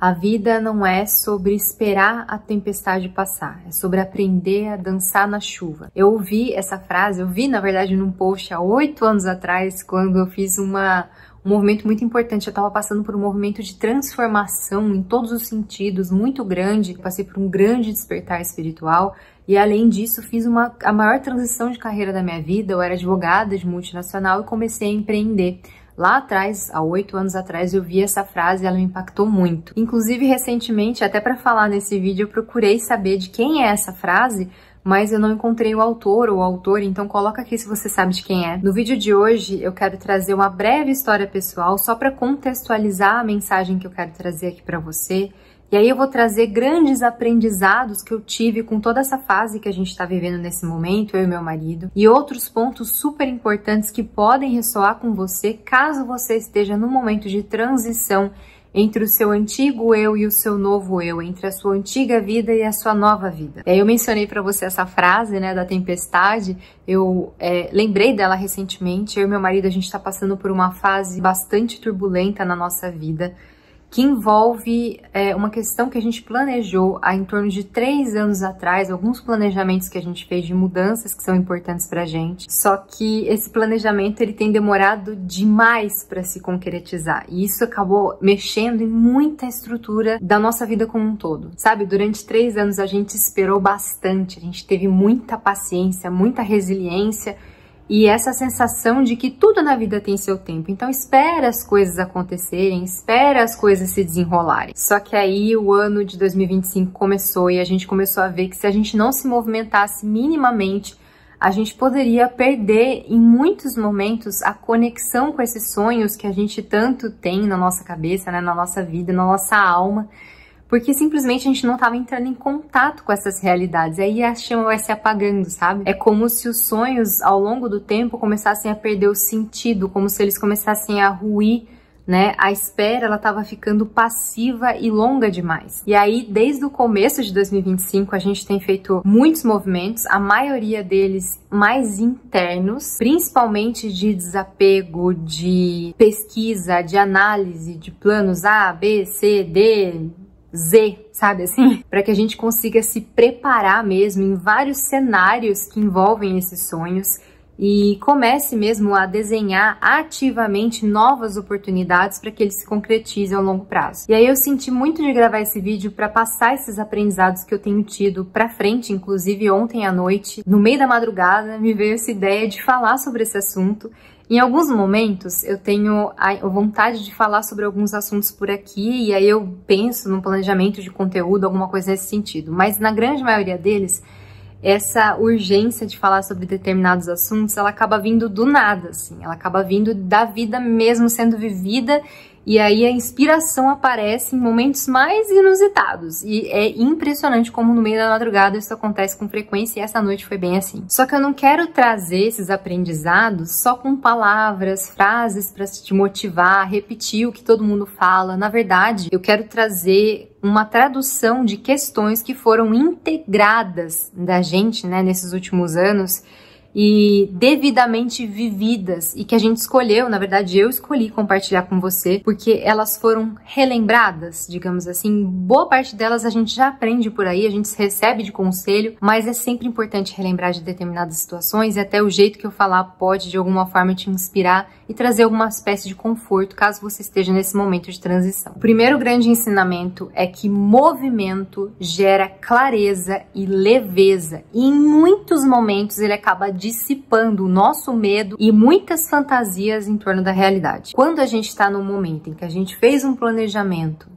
A vida não é sobre esperar a tempestade passar, é sobre aprender a dançar na chuva. Eu ouvi essa frase, eu vi na verdade num post há 8 anos atrás, quando eu fiz um movimento muito importante. Eu estava passando por um movimento de transformação em todos os sentidos, muito grande. Passei por um grande despertar espiritual e, além disso, fiz a maior transição de carreira da minha vida. Eu era advogada de multinacional e comecei a empreender. Lá atrás, há 8 anos atrás, eu vi essa frase e ela me impactou muito. Inclusive, recentemente, até para falar nesse vídeo, eu procurei saber de quem é essa frase, mas eu não encontrei o autor ou autora, então coloca aqui se você sabe de quem é. No vídeo de hoje, eu quero trazer uma breve história pessoal, só para contextualizar a mensagem que eu quero trazer aqui para você. E aí eu vou trazer grandes aprendizados que eu tive com toda essa fase que a gente está vivendo nesse momento, eu e meu marido, e outros pontos super importantes que podem ressoar com você caso você esteja num momento de transição entre o seu antigo eu e o seu novo eu, entre a sua antiga vida e a sua nova vida. E aí eu mencionei para você essa frase, né, da tempestade. Eu lembrei dela recentemente. Eu e meu marido, a gente está passando por uma fase bastante turbulenta na nossa vida, que envolve uma questão que a gente planejou há em torno de 3 anos atrás, alguns planejamentos que a gente fez de mudanças que são importantes pra gente, só que esse planejamento ele tem demorado demais para se concretizar, e isso acabou mexendo em muita estrutura da nossa vida como um todo, sabe? Durante 3 anos a gente esperou bastante, a gente teve muita paciência, muita resiliência, e essa sensação de que tudo na vida tem seu tempo. Então espera as coisas acontecerem, espera as coisas se desenrolarem. Só que aí o ano de 2025 começou e a gente começou a ver que se a gente não se movimentasse minimamente, a gente poderia perder em muitos momentos a conexão com esses sonhos que a gente tanto tem na nossa cabeça, né, na nossa vida, na nossa alma, porque simplesmente a gente não estava entrando em contato com essas realidades. Aí a chama vai se apagando, sabe? É como se os sonhos, ao longo do tempo, começassem a perder o sentido, como se eles começassem a ruir, né? A espera, ela estava ficando passiva e longa demais. E aí, desde o começo de 2025, a gente tem feito muitos movimentos, a maioria deles mais internos, principalmente de desapego, de pesquisa, de análise, de planos A, B, C, D, Z, sabe assim? Para que a gente consiga se preparar mesmo em vários cenários que envolvem esses sonhos e comece mesmo a desenhar ativamente novas oportunidades para que eles se concretizem ao longo prazo. E aí eu senti muito de gravar esse vídeo para passar esses aprendizados que eu tenho tido para frente. Inclusive ontem à noite, no meio da madrugada, me veio essa ideia de falar sobre esse assunto. Em alguns momentos eu tenho a vontade de falar sobre alguns assuntos por aqui e aí eu penso num planejamento de conteúdo, alguma coisa nesse sentido, mas na grande maioria deles, essa urgência de falar sobre determinados assuntos, ela acaba vindo do nada, assim, ela acaba vindo da vida mesmo sendo vivida. E aí a inspiração aparece em momentos mais inusitados. E é impressionante como no meio da madrugada isso acontece com frequência, e essa noite foi bem assim. Só que eu não quero trazer esses aprendizados só com palavras, frases para te motivar, repetir o que todo mundo fala. Na verdade, eu quero trazer uma tradução de questões que foram integradas da gente, né, nesses últimos anos, e devidamente vividas, e que a gente escolheu, na verdade eu escolhi compartilhar com você, porque elas foram relembradas, digamos assim. Boa parte delas a gente já aprende por aí, a gente recebe de conselho, mas é sempre importante relembrar de determinadas situações, e até o jeito que eu falar pode de alguma forma te inspirar e trazer alguma espécie de conforto caso você esteja nesse momento de transição. O primeiro grande ensinamento é que movimento gera clareza e leveza, e em muitos momentos ele acaba dissipando o nosso medo e muitas fantasias em torno da realidade. Quando a gente está num momento em que a gente fez um planejamento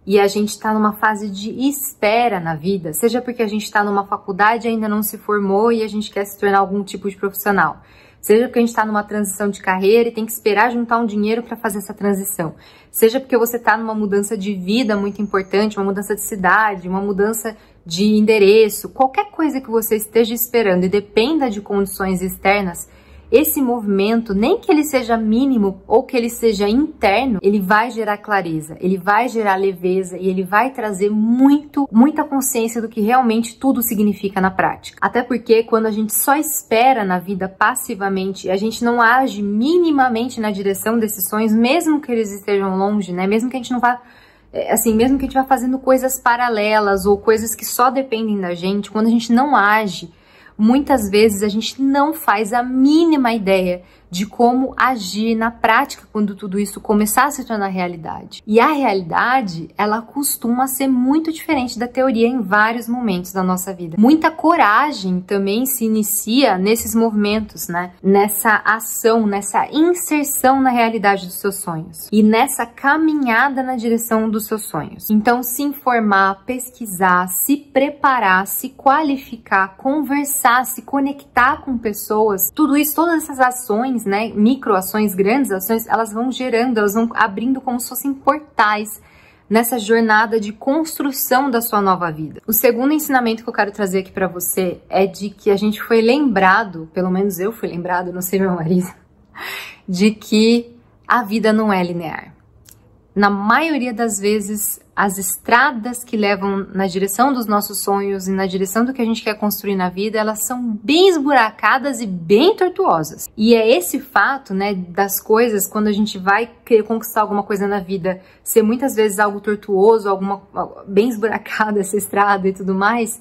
e a gente está numa fase de espera na vida, seja porque a gente está numa faculdade e ainda não se formou e a gente quer se tornar algum tipo de profissional, seja porque a gente está numa transição de carreira e tem que esperar juntar um dinheiro para fazer essa transição, seja porque você está numa mudança de vida muito importante, uma mudança de cidade, uma mudança de endereço, qualquer coisa que você esteja esperando e dependa de condições externas, esse movimento, nem que ele seja mínimo ou que ele seja interno, ele vai gerar clareza, ele vai gerar leveza e ele vai trazer muita consciência do que realmente tudo significa na prática. Até porque quando a gente só espera na vida passivamente e a gente não age minimamente na direção desses sonhos, mesmo que eles estejam longe, né? Mesmo que a gente não vá assim, mesmo que a gente vá fazendo coisas paralelas ou coisas que só dependem da gente, quando a gente não age, muitas vezes a gente não faz a mínima ideia de como agir na prática quando tudo isso começar a se tornar realidade. E a realidade, ela costuma ser muito diferente da teoria em vários momentos da nossa vida. Muita coragem também se inicia nesses movimentos, né? Nessa ação, nessa inserção na realidade dos seus sonhos e nessa caminhada na direção dos seus sonhos. Então, se informar, pesquisar, se preparar, se qualificar, conversar, se conectar com pessoas, tudo isso, todas essas ações, né, microações, grandes ações, elas vão gerando, elas vão abrindo como se fossem portais nessa jornada de construção da sua nova vida. O segundo ensinamento que eu quero trazer aqui para você é de que a gente foi lembrado, pelo menos eu fui lembrado, não sei meu marido, de que a vida não é linear. Na maioria das vezes, as estradas que levam na direção dos nossos sonhos e na direção do que a gente quer construir na vida, elas são bem esburacadas e bem tortuosas. E é esse fato, né, das coisas, quando a gente vai querer conquistar alguma coisa na vida, ser muitas vezes algo tortuoso, bem esburacada essa estrada e tudo mais,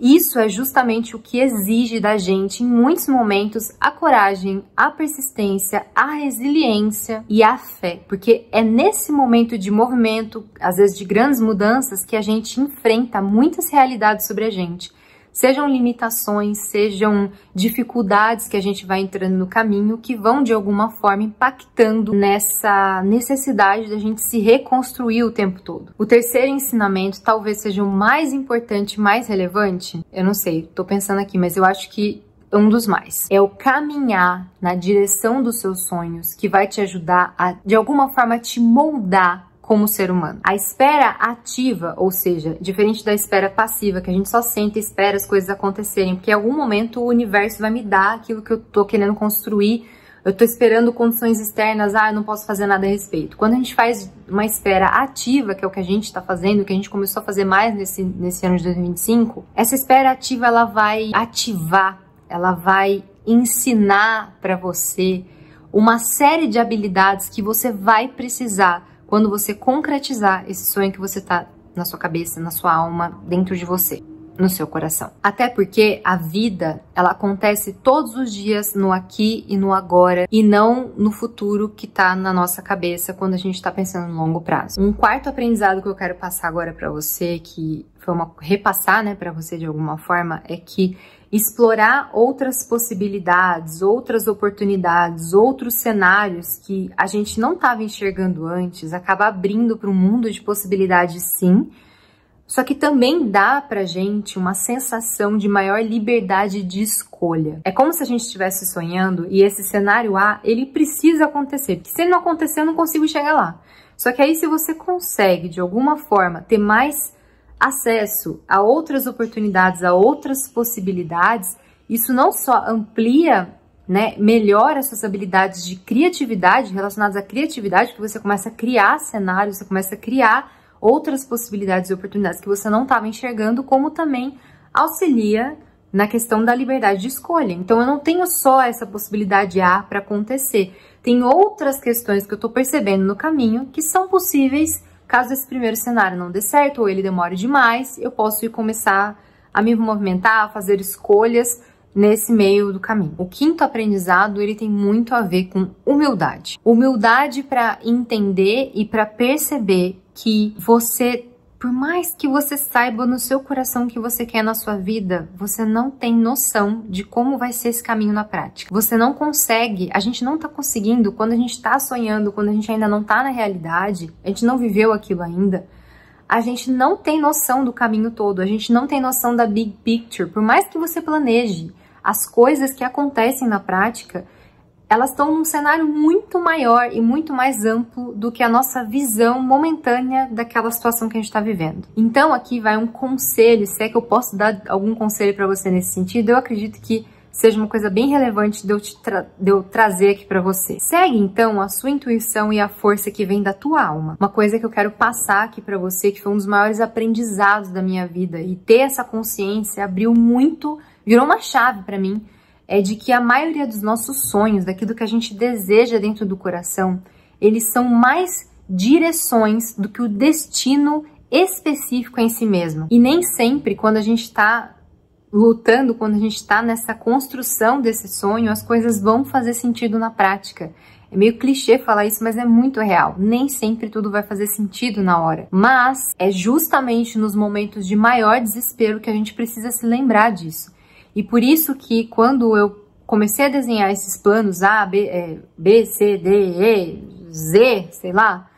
isso é justamente o que exige da gente, em muitos momentos, a coragem, a persistência, a resiliência e a fé. Porque é nesse momento de movimento, às vezes de grandes mudanças, que a gente enfrenta muitas realidades sobre a gente. Sejam limitações, sejam dificuldades que a gente vai entrando no caminho, que vão de alguma forma impactando nessa necessidade da gente se reconstruir o tempo todo. O terceiro ensinamento talvez seja o mais importante, mais relevante. Eu não sei, tô pensando aqui, mas eu acho que é um dos mais. É o caminhar na direção dos seus sonhos, que vai te ajudar a, de alguma forma, te moldar como ser humano. A espera ativa, ou seja, diferente da espera passiva, que a gente só senta e espera as coisas acontecerem, porque em algum momento o universo vai me dar aquilo que eu tô querendo construir, eu tô esperando condições externas, eu não posso fazer nada a respeito. Quando a gente faz uma espera ativa, que é o que a gente tá fazendo, que a gente começou a fazer mais nesse ano de 2025, essa espera ativa, ela vai ativar, ela vai ensinar para você uma série de habilidades que você vai precisar quando você concretizar esse sonho que você tá na sua cabeça, na sua alma, dentro de você, no seu coração. Até porque a vida, ela acontece todos os dias no aqui e no agora, e não no futuro que tá na nossa cabeça quando a gente tá pensando no longo prazo. Um quarto aprendizado que eu quero passar agora pra você, que foi repassar, né, pra você de alguma forma, é que explorar outras possibilidades, outras oportunidades, outros cenários que a gente não estava enxergando antes, acaba abrindo para um mundo de possibilidades, sim, só que também dá pra gente uma sensação de maior liberdade de escolha. É como se a gente estivesse sonhando e esse cenário A, ele precisa acontecer, porque se ele não acontecer, eu não consigo chegar lá. Só que aí, se você consegue, de alguma forma, ter mais acesso a outras oportunidades, a outras possibilidades, isso não só amplia, né, melhora as suas habilidades de criatividade, relacionadas à criatividade, que você começa a criar cenários, você começa a criar outras possibilidades e oportunidades que você não estava enxergando, como também auxilia na questão da liberdade de escolha. Então eu não tenho só essa possibilidade A para acontecer, tem outras questões que eu estou percebendo no caminho que são possíveis. Caso esse primeiro cenário não dê certo ou ele demore demais, eu posso começar a me movimentar, a fazer escolhas nesse meio do caminho. O quinto aprendizado, ele tem muito a ver com humildade. Humildade para entender e para perceber que você, por mais que você saiba no seu coração o que você quer na sua vida, você não tem noção de como vai ser esse caminho na prática. Você não consegue, a gente não tá conseguindo, quando a gente tá sonhando, quando a gente ainda não tá na realidade, a gente não viveu aquilo ainda, a gente não tem noção do caminho todo, a gente não tem noção da big picture. Por mais que você planeje, as coisas que acontecem na prática, elas estão num cenário muito maior e muito mais amplo do que a nossa visão momentânea daquela situação que a gente está vivendo. Então aqui vai um conselho, se é que eu posso dar algum conselho para você nesse sentido, eu acredito que seja uma coisa bem relevante de eu trazer aqui para você. Segue então a sua intuição e a força que vem da tua alma. Uma coisa que eu quero passar aqui para você, que foi um dos maiores aprendizados da minha vida, e ter essa consciência abriu muito, virou uma chave para mim, é de que a maioria dos nossos sonhos, daquilo que a gente deseja dentro do coração, eles são mais direções do que o destino específico em si mesmo. E nem sempre, quando a gente está lutando, quando a gente está nessa construção desse sonho, as coisas vão fazer sentido na prática. É meio clichê falar isso, mas é muito real. Nem sempre tudo vai fazer sentido na hora. Mas é justamente nos momentos de maior desespero que a gente precisa se lembrar disso. E por isso que quando eu comecei a desenhar esses planos A, B, C, D, E, Z, sei lá,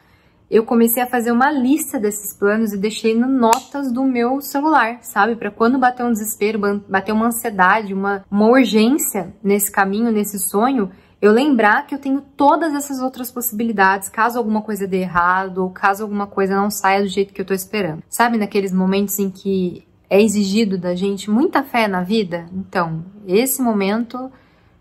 eu comecei a fazer uma lista desses planos e deixei no notas do meu celular, sabe? Para quando bater um desespero, bater uma ansiedade, uma urgência nesse caminho, nesse sonho, eu lembrar que eu tenho todas essas outras possibilidades, caso alguma coisa dê errado ou caso alguma coisa não saia do jeito que eu tô esperando. Sabe, naqueles momentos em que é exigido da gente muita fé na vida? Então, esse momento,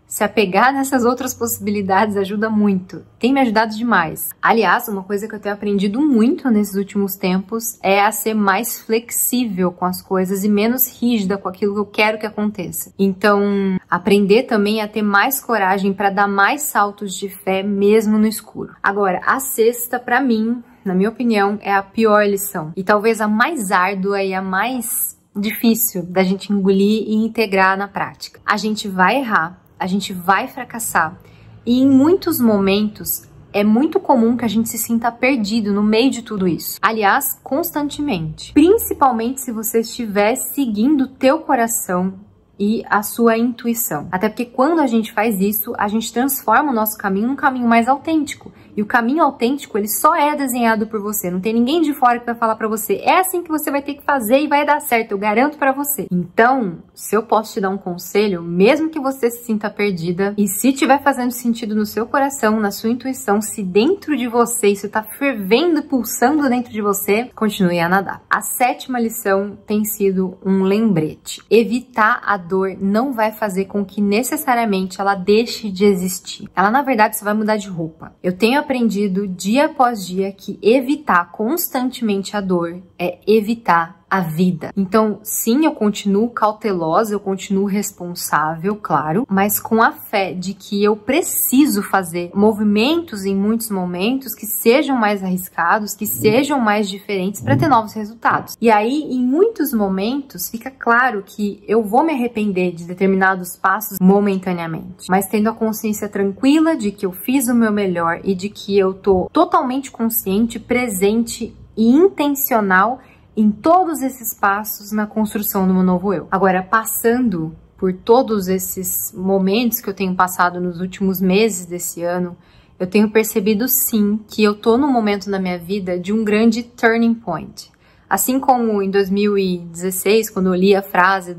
se apegar nessas outras possibilidades ajuda muito. Tem me ajudado demais. Aliás, uma coisa que eu tenho aprendido muito nesses últimos tempos é a ser mais flexível com as coisas e menos rígida com aquilo que eu quero que aconteça. Então, aprender também a ter mais coragem para dar mais saltos de fé mesmo no escuro. Agora, a sexta, para mim, na minha opinião, é a pior lição. E talvez a mais árdua e a mais difícil da gente engolir e integrar na prática. A gente vai errar. A gente vai fracassar e em muitos momentos é muito comum que a gente se sinta perdido no meio de tudo isso. Aliás, constantemente. Principalmente se você estiver seguindo o teu coração e a sua intuição. Até porque quando a gente faz isso, a gente transforma o nosso caminho num caminho mais autêntico. E o caminho autêntico, ele só é desenhado por você. Não tem ninguém de fora que vai falar pra você, é assim que você vai ter que fazer e vai dar certo, eu garanto pra você. Então, se eu posso te dar um conselho, mesmo que você se sinta perdida, e se tiver fazendo sentido no seu coração, na sua intuição, se dentro de você isso tá fervendo, pulsando dentro de você, continue a nadar. A sétima lição tem sido um lembrete. Evitar a dor não vai fazer com que necessariamente ela deixe de existir. Ela, na verdade, só vai mudar de roupa. Eu tenho aprendido dia após dia que evitar constantemente a dor é evitar a vida. Então, sim, eu continuo cautelosa, eu continuo responsável, claro, mas com a fé de que eu preciso fazer movimentos em muitos momentos que sejam mais arriscados, que sejam mais diferentes para ter novos resultados. E aí, em muitos momentos, fica claro que eu vou me arrepender de determinados passos momentaneamente, mas tendo a consciência tranquila de que eu fiz o meu melhor e de que eu tô totalmente consciente, presente e intencional em todos esses passos na construção do meu novo eu. Agora, passando por todos esses momentos que eu tenho passado nos últimos meses desse ano, eu tenho percebido sim que eu tô num momento na minha vida de um grande turning point. Assim como em 2016, quando eu li a frase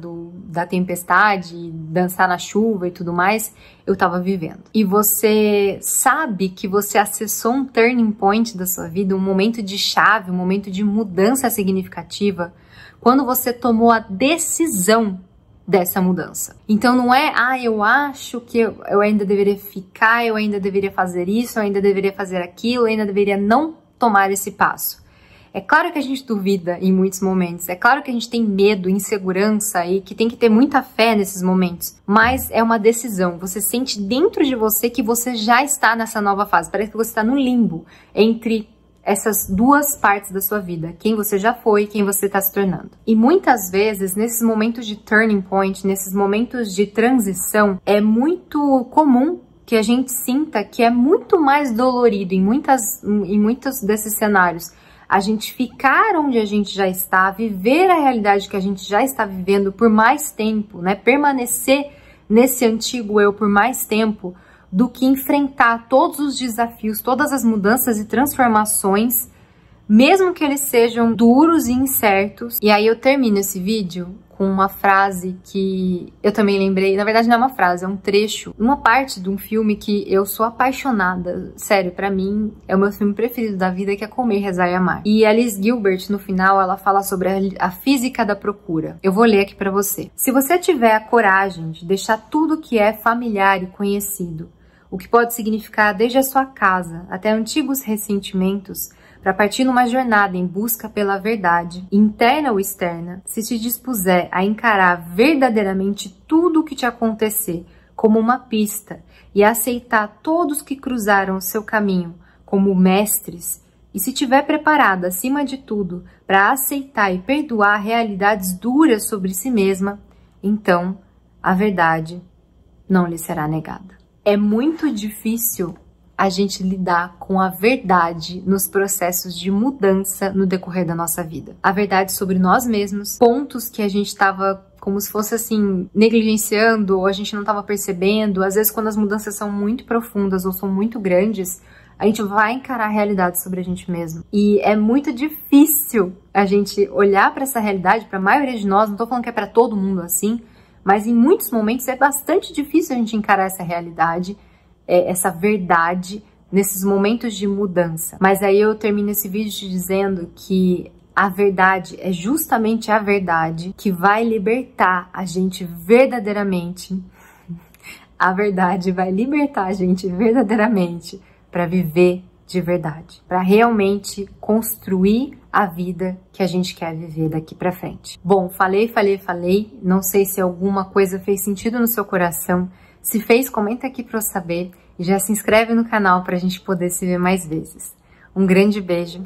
da tempestade, dançar na chuva e tudo mais, eu tava vivendo. E você sabe que você acessou um turning point da sua vida, um momento de chave, um momento de mudança significativa, quando você tomou a decisão dessa mudança. Então não é, eu acho que eu ainda deveria ficar, eu ainda deveria fazer isso, eu ainda deveria fazer aquilo, eu ainda deveria não tomar esse passo. É claro que a gente duvida em muitos momentos, é claro que a gente tem medo, insegurança e que tem que ter muita fé nesses momentos, mas é uma decisão, você sente dentro de você que você já está nessa nova fase, parece que você está no limbo entre essas duas partes da sua vida, quem você já foi e quem você está se tornando. E muitas vezes, nesses momentos de turning point, nesses momentos de transição, é muito comum que a gente sinta que é muito mais dolorido em muitos desses cenários, a gente ficar onde a gente já está, viver a realidade que a gente já está vivendo por mais tempo, né? Permanecer nesse antigo eu por mais tempo, do que enfrentar todos os desafios, todas as mudanças e transformações, mesmo que eles sejam duros e incertos. E aí eu termino esse vídeo com uma frase que eu também lembrei, na verdade não é uma frase, é um trecho, uma parte de um filme que eu sou apaixonada, sério, pra mim é o meu filme preferido da vida, que é Comer, Rezar e Amar. E a Liz Gilbert, no final, ela fala sobre a física da procura. Eu vou ler aqui pra você. Se você tiver a coragem de deixar tudo que é familiar e conhecido, o que pode significar desde a sua casa até antigos ressentimentos, para partir numa jornada em busca pela verdade, interna ou externa, se te dispuser a encarar verdadeiramente tudo o que te acontecer como uma pista e aceitar todos que cruzaram o seu caminho como mestres e se tiver preparada, acima de tudo, para aceitar e perdoar realidades duras sobre si mesma, então a verdade não lhe será negada. É muito difícil a gente lidar com a verdade nos processos de mudança no decorrer da nossa vida. A verdade sobre nós mesmos, pontos que a gente estava como se fosse assim, negligenciando, ou a gente não estava percebendo. Às vezes, quando as mudanças são muito profundas ou são muito grandes, a gente vai encarar a realidade sobre a gente mesmo. E é muito difícil a gente olhar para essa realidade, para a maioria de nós, não tô falando que é para todo mundo assim, mas em muitos momentos é bastante difícil a gente encarar essa realidade, essa verdade, nesses momentos de mudança. Mas aí eu termino esse vídeo te dizendo que a verdade é justamente a verdade que vai libertar a gente verdadeiramente. A verdade vai libertar a gente verdadeiramente para viver de verdade, para realmente construir a vida que a gente quer viver daqui para frente. Bom, falei. Não sei se alguma coisa fez sentido no seu coração. Se fez, comenta aqui para eu saber e já se inscreve no canal para a gente poder se ver mais vezes. Um grande beijo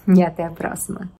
e até a próxima.